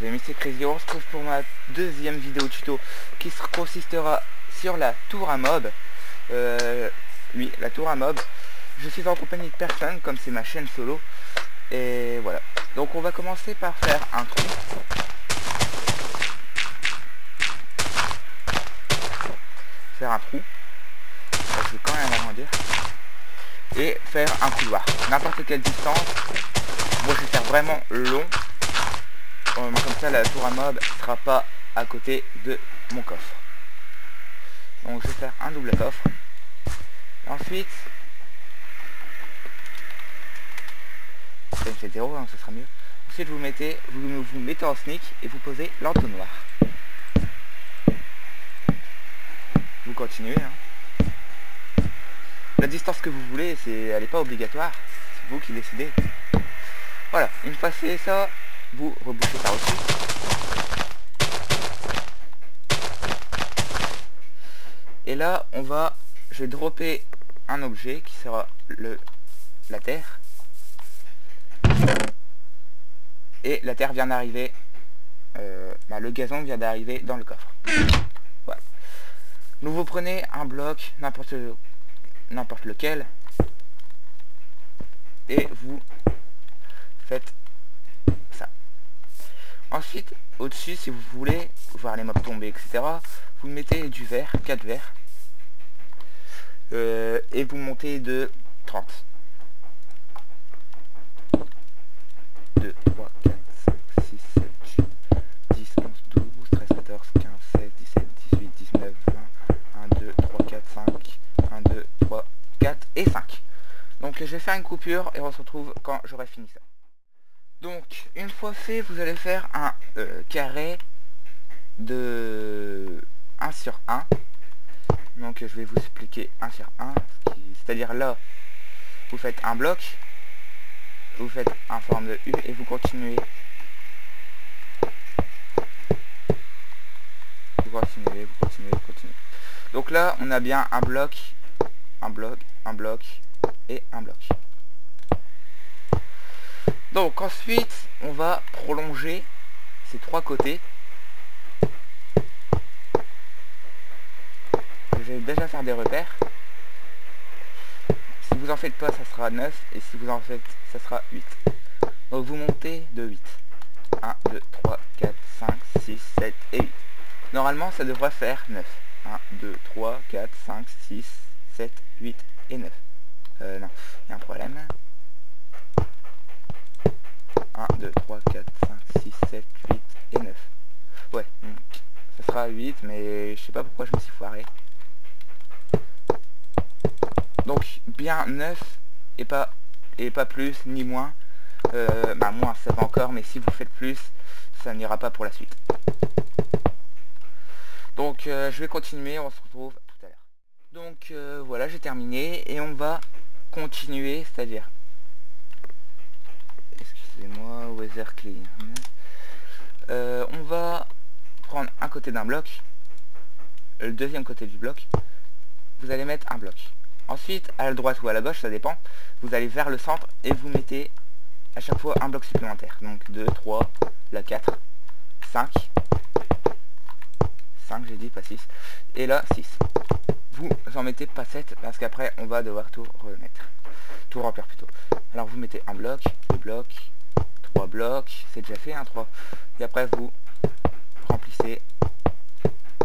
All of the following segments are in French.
les amis, c'est Crazy. On se retrouve pour ma deuxième vidéo tuto qui consistera sur la tour à mob. Oui, la tour à mob. Je suis en compagnie de personne, comme c'est ma chaîne solo. Et voilà. Donc on va commencer par faire un trou. Faire un trou. Je vais quand même agrandir. Et faire un couloir. N'importe quelle distance. Moi je vais faire vraiment long. Comme ça la tour à mob sera pas à côté de mon coffre. Donc je vais faire un double coffre. Ensuite, ça me fait 0, hein, ce sera mieux. Ensuite vous mettez en sneak et vous posez l'entonnoir. Vous continuez. Hein. La distance que vous voulez, elle n'est pas obligatoire. C'est vous qui décidez. Voilà, une fois fait ça, vous rebouchez par au-dessus. Et là, je vais dropper un objet qui sera la terre. Et la terre vient d'arriver. Le gazon vient d'arriver dans le coffre. Voilà. Donc vous prenez un bloc, n'importe lequel, et vous faites ça. Ensuite, au-dessus, si vous voulez voir les mobs tomber, etc., vous mettez du verre, 4 verres, et vous montez de 30. 2, 3, 4, 5, 6, 7, 8, 10, 11, 12, 13, 14, 15, 16, 17, 18, 19, 20, 1, 2, 3, 4, 5, 1, 2, 3, 4 et 5. Donc je vais faire une coupure et on se retrouve quand j'aurai fini ça. Donc une fois fait, vous allez faire un carré de 1 sur 1. Donc je vais vous expliquer 1 sur 1, c'est-à-dire là, vous faites un bloc, vous faites en forme de U et vous continuez. Vous continuez. Donc là, on a bien un bloc, un bloc, un bloc et un bloc. Donc ensuite, on va prolonger ces trois côtés. Je vais déjà faire des repères. Si vous en faites pas, ça sera 9. Et si vous en faites, ça sera 8. Donc vous montez de 8. 1, 2, 3, 4, 5, 6, 7 et 8. Normalement, ça devrait faire 9. 1, 2, 3, 4, 5, 6, 7, 8 et 9. Non, il y a un problème. 1, 2, 3, 4, 5, 6, 7, 8 et 9. Ouais, ça sera 8, mais je sais pas pourquoi je me suis foiré. Donc bien 9 et pas plus ni moins. Moins ça va encore, mais si vous faites plus, ça n'ira pas pour la suite. Donc je vais continuer, on se retrouve tout à l'heure. Donc voilà, j'ai terminé et on va continuer, c'est-à-dire, excusez-moi, weather clean. On va prendre un côté d'un bloc, le deuxième côté du bloc, vous allez mettre un bloc. Ensuite, à la droite ou à la gauche, ça dépend, vous allez vers le centre et vous mettez à chaque fois un bloc supplémentaire. Donc 2, 3, là 4, 5, j'ai dit, pas 6, et là 6. Vous en mettez pas 7 parce qu'après on va devoir tout remettre. Tout remplir plutôt. Alors vous mettez un bloc, 2 blocs, 3 blocs, c'est déjà fait, 3. Et après vous remplissez.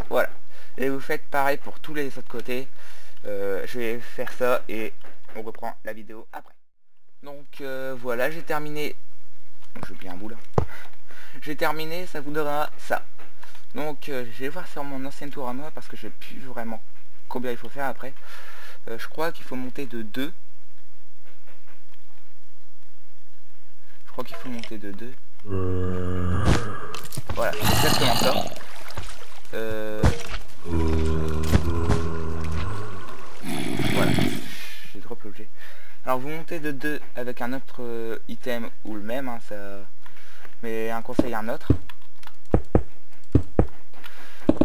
Voilà. Et vous faites pareil pour tous les autres côtés. Je vais faire ça et on reprend la vidéo après. Donc voilà, j'ai terminé. Donc je bien un bout là. J'ai terminé, ça vous donnera ça. Donc je vais voir sur mon ancienne tour à moi parce que je sais plus vraiment combien il faut faire après. Je crois qu'il faut monter de 2. Je crois qu'il faut monter de 2. Voilà, c'est exactement ça. Voilà, j'ai drop l'objet. Alors vous montez de 2 avec un autre item ou le même, hein, ça... mais un conseil un autre.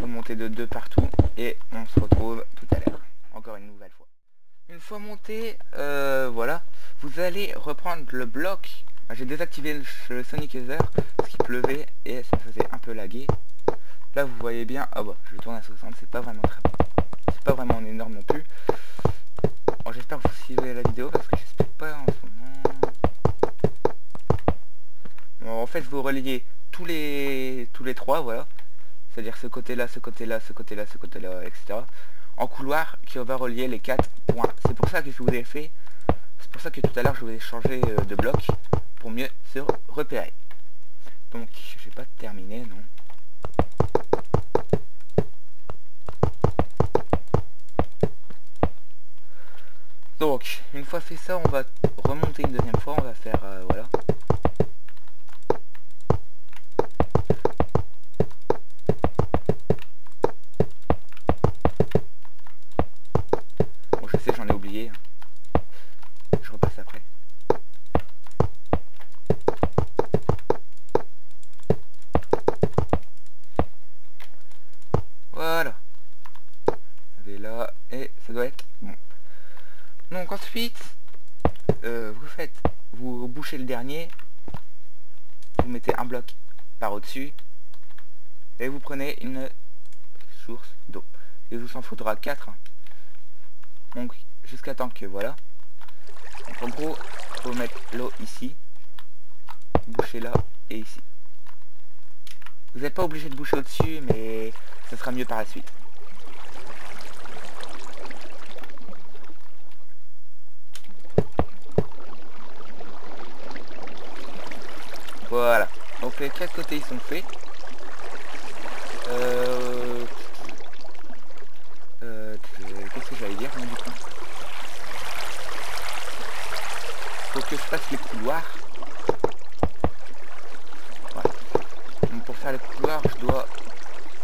Vous montez de 2 partout et on se retrouve tout à l'heure, encore une nouvelle fois. Une fois monté, voilà, vous allez reprendre le bloc J'ai désactivé le Sonic Laser parce qu'il pleuvait et ça faisait un peu laguer. Là vous voyez bien, ah bah je tourne à 60, c'est pas vraiment très bon. C'est pas vraiment énorme non plus. Bon, j'espère que vous suivez la vidéo parce que je sais pas en ce moment. Bon, en fait je vous relier tous les trois, voilà. C'est-à-dire ce côté-là, ce côté-là, ce côté-là, ce côté-là, etc. En couloir qui va relier les 4 points. C'est pour ça que je vous ai fait. C'est pour ça que tout à l'heure je vous ai changé de bloc pour mieux se repérer. Donc j'ai pas terminé, non. Donc une fois fait ça, on va remonter une deuxième fois, on va faire voilà. Bon je sais, j'en ai oublié. Je repasse après. Voilà. Et là, et ça doit être bon. Donc ensuite, vous bouchez le dernier, vous mettez un bloc par au-dessus, et vous prenez une source d'eau. Il vous en faudra 4. Donc jusqu'à temps que voilà. Donc en gros, il faut mettre l'eau ici, boucher là et ici. Vous n'êtes pas obligé de boucher au-dessus, mais ça sera mieux par la suite. Voilà. Donc les 4 côtés ils sont faits. Qu'est-ce que j'allais dire du coup? Faut que je fasse les couloirs. Voilà. Donc pour faire les couloirs,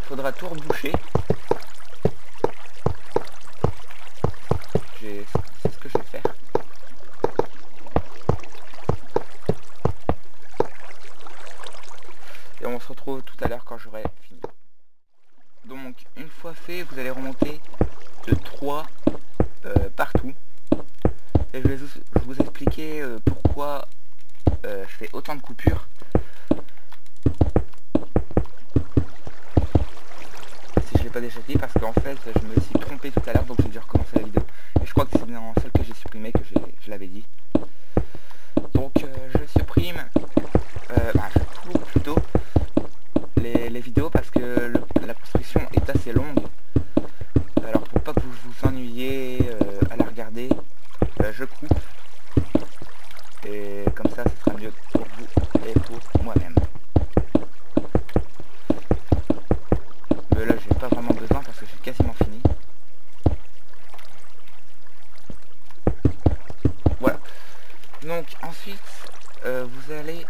faudra tout reboucher. C'est ce que je vais faire. Et on se retrouve tout à l'heure quand j'aurai fini. Donc une fois fait, vous allez remonter de 3 partout. Et je vais vous expliquer pourquoi je fais autant de coupures. Si je l'ai pas déjà dit, parce qu'en fait je me suis trompé tout à l'heure, donc j'ai dû recommencer la vidéo. Et je crois que c'est dans celle que j'ai supprimée que je l'avais dit. Donc je supprime, je coupe plutôt les vidéos parce que la construction est assez longue. Alors pour pas que vous vous ennuyiez à la regarder, je coupe. Et comme ça, ce sera mieux pour vous et pour moi-même. Mais là, j'ai pas vraiment besoin parce que j'ai quasiment fini. Voilà. Donc ensuite, vous allez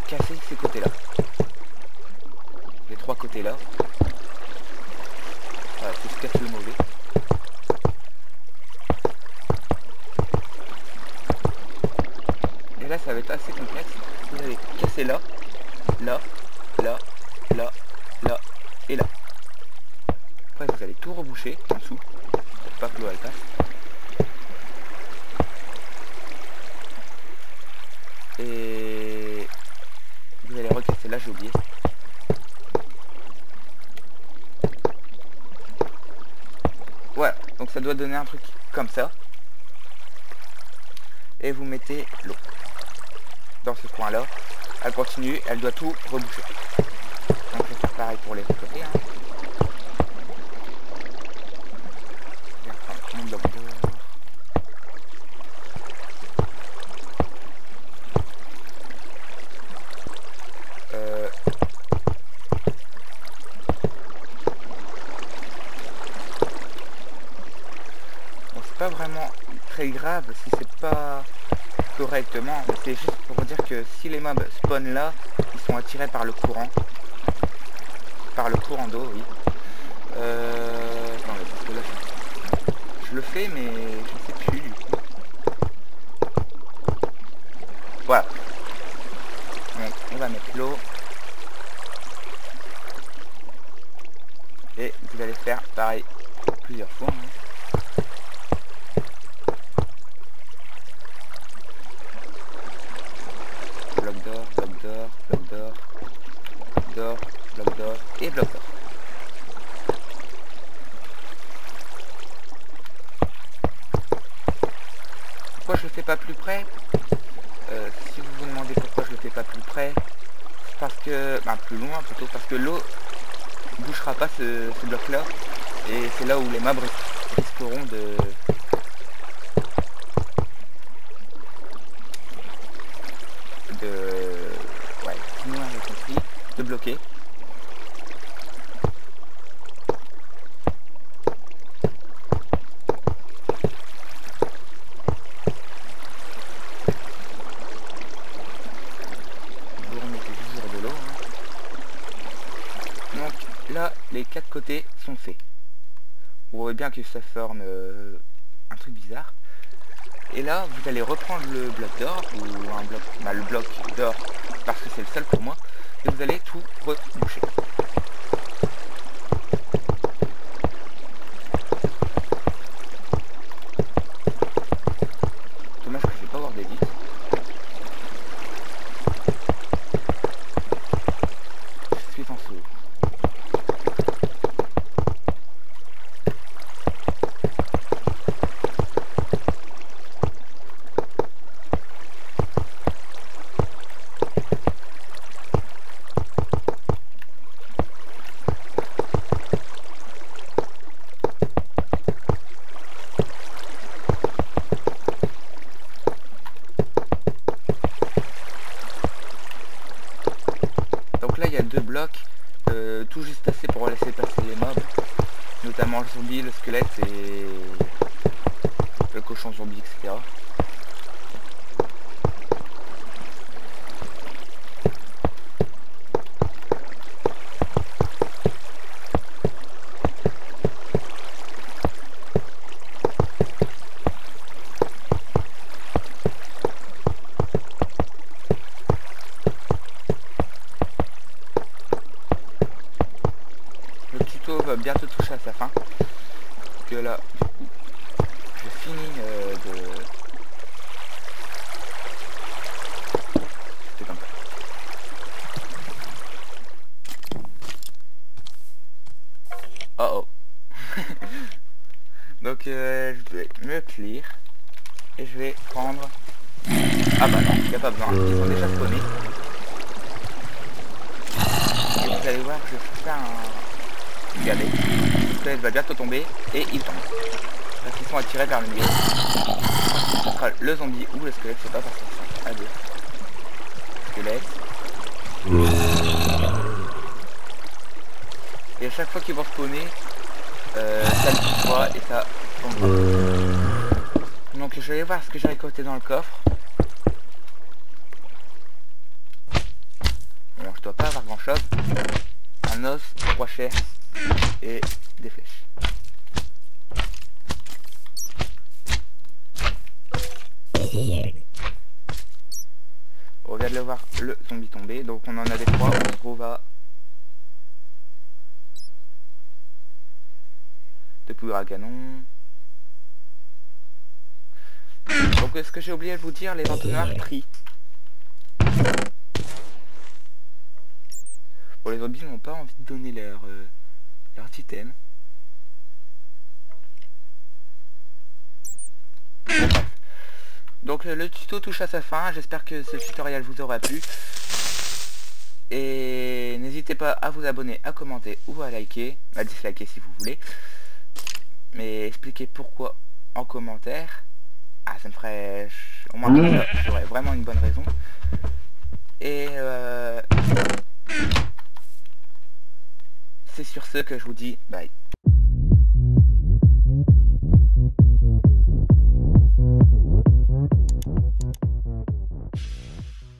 casser ces côtés-là. Les 3 côtés-là. Voilà, c'est ce casse le mauvais. Et là, ça va être assez complexe. Vous allez casser là, là, là, là, là et là. Après, vous allez tout reboucher en dessous pour pas que l'eau elle passe. Et vous allez recasser là, j'ai oublié. Voilà, donc ça doit donner un truc comme ça. Et vous mettez l'eau dans ce coin là. Elle continue, elle doit tout reboucher. Donc je vais faire pareil pour les autres côtés. Hein. Je vais reprendre mon bloc d'or. Bon, c'est pas vraiment très grave si c'est pas correctement, mais c'est juste pour dire que si les mobs spawn là, ils sont attirés par le courant d'eau, oui. Attendez, parce que là je le fais mais je sais plus du coup. Voilà. Donc on va mettre l'eau. Et vous allez faire pareil plusieurs fois. Hein. pourquoi je le fais pas plus près, si vous vous demandez pourquoi je le fais pas plus près, c'est parce que, plus loin plutôt, parce que l'eau bouchera pas ce bloc là, et c'est là où les mobs risqueront de ouais, sinon on a compris, de bloquer. Vous remettez juste de l'eau. Donc là, les 4 côtés sont faits. Vous voyez bien que ça forme un truc bizarre. Et là, vous allez reprendre le bloc d'or, ou un bloc, le bloc d'or, parce que c'est le seul pour moi, et vous allez tout reboucher. Dommage que je vais pas avoir d'édit. Je suis en dessous. Donc là il y a 2 blocs, tout juste assez pour laisser passer les mobs, notamment le zombie, le squelette et le cochon zombie, etc. Le tuto va bientôt toucher à sa fin, parce que là, du coup, je finis de... C'était comme ça. Oh oh. Donc je vais me clear, et je vais prendre... Ah bah non, il n'y a pas besoin, ils sont déjà spawnés. Et vous allez voir, je vais faire un... Regardez, le squelette va bientôt tomber et il tombe. Parce qu'ils sont attirés vers le milieu. Ce sera le zombie ou le squelette, je sais pas parce qu'ils sont à deux. Squelette. Et à chaque fois qu'ils vont spawner, ça le touchera et ça tombera. Donc je vais voir ce que j'ai récolté dans le coffre. Bon, je dois pas avoir grand chose. Un os, 3 chairs et des flèches. On vient de le voir, le zombie tombé, donc on en avait 3, on se trouve à 2 poudres à canon. Donc ce que j'ai oublié de vous dire, les entonnoirs trient. Bon, les zombies n'ont pas envie de donner leur item. Bon, bref. Donc le tuto touche à sa fin, j'espère que ce tutoriel vous aura plu. Et n'hésitez pas à vous abonner, à commenter ou à liker, à disliker si vous voulez. Mais expliquez pourquoi en commentaire. Ah, ça me ferait... Au moins j'aurais vraiment une bonne raison. Et c'est sur ce que je vous dis bye.